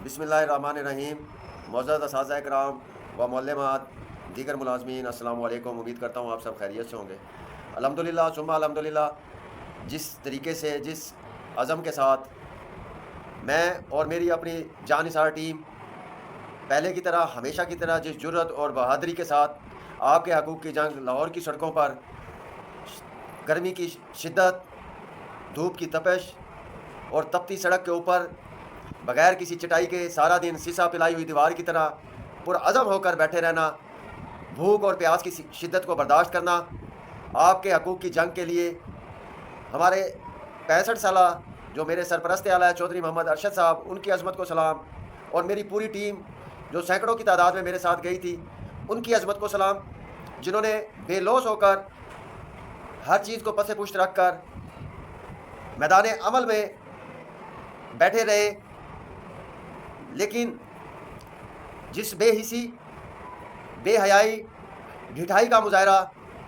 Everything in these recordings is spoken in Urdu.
بسم اللہ الرحمن الرحیم۔ معزز اساتذہ کرام و معلمات، دیگر ملازمین، السلام علیکم۔ امید کرتا ہوں آپ سب خیریت سے ہوں گے۔ الحمدللہ ثم الحمدللہ، جس طریقے سے، جس عزم کے ساتھ میں اور میری اپنی جان نثار ٹیم پہلے کی طرح، ہمیشہ کی طرح، جس جرأت اور بہادری کے ساتھ آپ کے حقوق کی جنگ لاہور کی سڑکوں پر گرمی کی شدت، دھوپ کی تپش اور تپتی سڑک کے اوپر بغیر کسی چٹائی کے سارا دن سیسا پلائی ہوئی دیوار کی طرح پرعزم ہو کر بیٹھے رہنا، بھوک اور پیاس کی شدت کو برداشت کرنا، آپ کے حقوق کی جنگ کے لیے ہمارے 65 سالہ جو میرے سرپرست اعلیٰ چودھری محمد ارشد صاحب، ان کی عظمت کو سلام، اور میری پوری ٹیم جو سینکڑوں کی تعداد میں میرے ساتھ گئی تھی، ان کی عظمت کو سلام، جنہوں نے بے لوث ہو کر ہر چیز کو پس پشت رکھ کر میدان عمل میں بیٹھے رہے، لیکن جس بے حسی، بے حیائی، ڈھٹائی کا مظاہرہ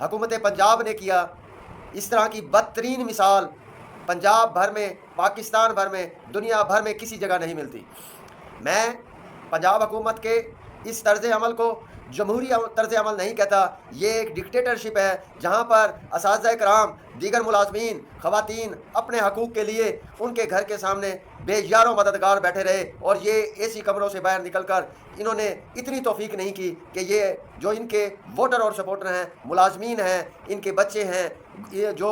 حکومت پنجاب نے کیا، اس طرح کی بدترین مثال پنجاب بھر میں، پاکستان بھر میں، دنیا بھر میں کسی جگہ نہیں ملتی۔ میں پنجاب حکومت کے اس طرز عمل کو جمہوری طرز عمل نہیں کہتا، یہ ایک ڈکٹیٹرشپ ہے، جہاں پر اساتذہ کرام، دیگر ملازمین، خواتین اپنے حقوق کے لیے ان کے گھر کے سامنے بے یار و مددگار بیٹھے رہے، اور یہ اے سی کمروں سے باہر نکل کر انہوں نے اتنی توفیق نہیں کی کہ یہ جو ان کے ووٹر اور سپورٹر ہیں، ملازمین ہیں، ان کے بچے ہیں، یہ جو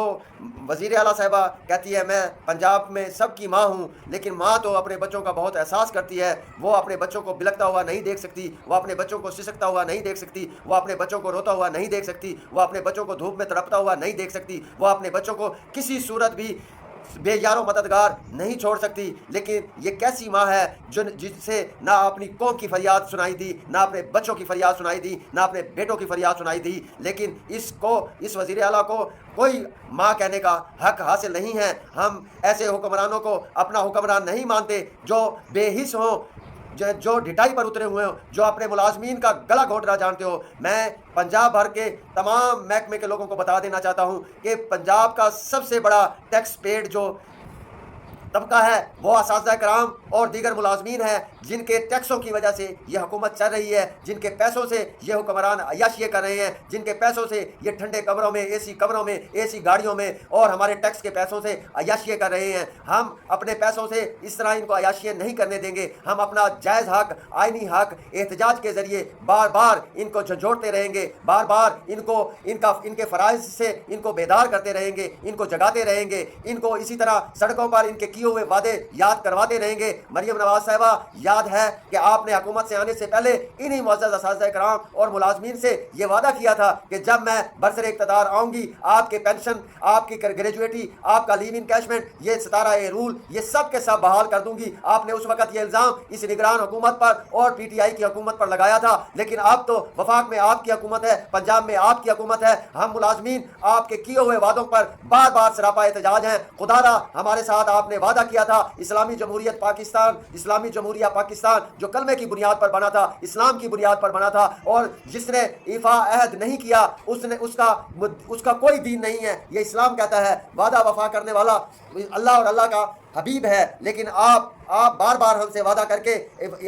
وزیر اعلیٰ صاحبہ کہتی ہے میں پنجاب میں سب کی ماں ہوں، لیکن ماں تو اپنے بچوں کا بہت احساس کرتی ہے، وہ اپنے بچوں کو بلکتا ہوا نہیں دیکھ سکتی، وہ اپنے بچوں کو سسکتا ہوا نہیں دیکھ سکتی، وہ اپنے بچوں کو روتا ہوا نہیں دیکھ سکتی، وہ اپنے بچوں کو دھوپ میں تڑپتا ہوا نہیں دیکھ سکتی، وہ اپنے بچوں کو کسی صورت بھی بے یار و مددگار نہیں چھوڑ سکتی۔ لیکن یہ کیسی ماں ہے جس سے نہ اپنی قوم کی فریاد سنائی دی، نہ اپنے بچوں کی فریاد سنائی دی، نہ اپنے بیٹوں کی فریاد سنائی دی، لیکن اس وزیر اعلیٰ کو کوئی ماں کہنے کا حق حاصل نہیں ہے۔ ہم ایسے حکمرانوں کو اپنا حکمران نہیں مانتے جو بے حس ہوں، جو ڈھٹائی پر اترے ہوئے ہوں، جو اپنے ملازمین کا گلا گھونٹنا جانتے ہو۔ میں پنجاب بھر کے تمام محکمے کے لوگوں کو بتا دینا چاہتا ہوں کہ پنجاب کا سب سے بڑا ٹیکس پیڈ جو طبقہ ہے وہ اساتذہ کرام اور دیگر ملازمین ہیں، جن کے ٹیکسوں کی وجہ سے یہ حکومت چل رہی ہے، جن کے پیسوں سے یہ حکمران عیاشیاں کر رہے ہیں، جن کے پیسوں سے یہ ٹھنڈے کمروں میں، اے سی کمروں میں، اے سی گاڑیوں میں اور ہمارے ٹیکس کے پیسوں سے عیاشیاں کر رہے ہیں۔ ہم اپنے پیسوں سے اس طرح ان کو عیاشیاں نہیں کرنے دیں گے۔ ہم اپنا جائز حق، آئینی حق احتجاج کے ذریعے بار بار ان کو جھنجھوڑتے رہیں گے، بار بار ان کے فرائض سے ان کو بیدار کرتے رہیں گے، ان کو جگاتے رہیں گے، ان کو اسی طرح سڑکوں پر ان کے کیے ہوئے وعدے یاد کرواتے رہیں گے۔ مریم نواز صاحبہ، یاد ہے کہ آپ نے حکومت سے آنے سے پہلے انہی معزز اساتذہ کرام اور ملازمین سے یہ وعدہ کیا تھا کہ جب میں برسر اقتدار آؤں گی، آپ کے پینشن، آپ کی گریجویٹی، آپ کا لیو انکیشمنٹ، یہ 17A رول، یہ سب کے سب بحال کر دوں گی۔ آپ نے اس وقت یہ الزام اس نگران حکومت پر اور پی ٹی آئی کی حکومت پر لگایا تھا، لیکن اب تو وفاق میں آپ کی حکومت ہے، پنجاب میں آپ کی حکومت ہے۔ ہم ملازمین آپ کے کیے ہوئے وعدوں پر بار بار سراپا احتجاج ہیں۔ خدا را، ہمارے ساتھ آپ نے وعدہ کیا تھا، اسلامی جمہوریت پاکستان، اسلامی جمہوریہ پاکستان جو کلمے کی بنیاد پر بنا تھا، اسلام کی بنیاد پر بنا تھا، اور جس نے ایفا عہد نہیں کیا اس کا کوئی دین نہیں ہے۔ یہ اسلام کہتا ہے وعدہ وفا کرنے والا اللہ اور اللہ کا حبیب ہے، لیکن آپ بار بار ہم سے وعدہ کر کے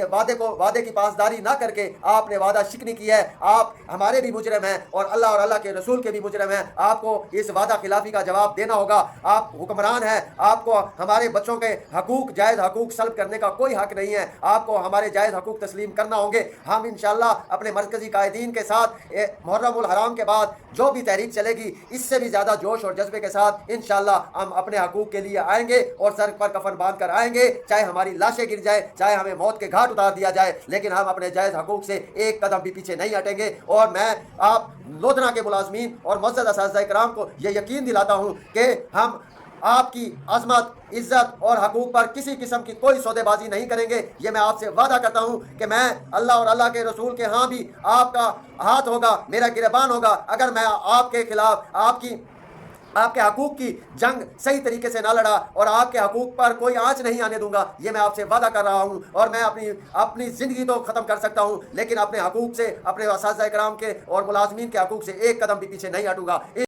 وعدے کی پاسداری نہ کر کے آپ نے وعدہ شکنی کی ہے۔ آپ ہمارے بھی مجرم ہیں اور اللہ اور اللہ کے رسول کے بھی مجرم ہیں۔ آپ کو اس وعدہ خلافی کا جواب دینا ہوگا۔ آپ حکمران ہیں، آپ کو ہمارے بچوں کے حقوق، جائز حقوق سلب کرنے کا کوئی حق نہیں ہے۔ آپ کو ہمارے جائز حقوق تسلیم کرنا ہوں گے۔ ہم انشاءاللہ اپنے مرکزی قائدین کے ساتھ محرم الحرام کے بعد جو بھی تحریک چلے گی، اس سے بھی زیادہ جوش اور جذبے کے ساتھ انشاءاللہ ہم اپنے حقوق کے لیے آئیں گے اور سر پر کفن باندھ کر آئیں گے، چاہے ہماری لاشیں گر جائے، چاہے ہمیں موت کے گھاٹ اتار دیا جائے، لیکن ہم اپنے جائز حقوق سے ایک قدم بھی پیچھے نہیں ہٹیں گے۔ اور میں آپ لودھنا کے ملازمین اور معزز اساتذہ کرام کو یہ یقین دلاتا ہوں کہ ہم آپ کی عظمت، عزت اور حقوق پر کسی قسم کی کوئی سودے بازی نہیں کریں گے۔ یہ میں آپ سے وعدہ کرتا ہوں کہ میں اللہ اور اللہ کے رسول کے ہاں بھی آپ کا ہاتھ ہوگا، میرا گریبان ہوگا، اگر میں آپ کے خلاف آپ کے حقوق کی جنگ صحیح طریقے سے نہ لڑا اور آپ کے حقوق پر کوئی آنچ نہیں آنے دوں گا۔ یہ میں آپ سے وعدہ کر رہا ہوں، اور میں اپنی زندگی تو ختم کر سکتا ہوں، لیکن اپنے حقوق سے، اپنے اساتذہ کرام کے اور ملازمین کے حقوق سے ایک قدم بھی پیچھے نہیں ہٹوں گا۔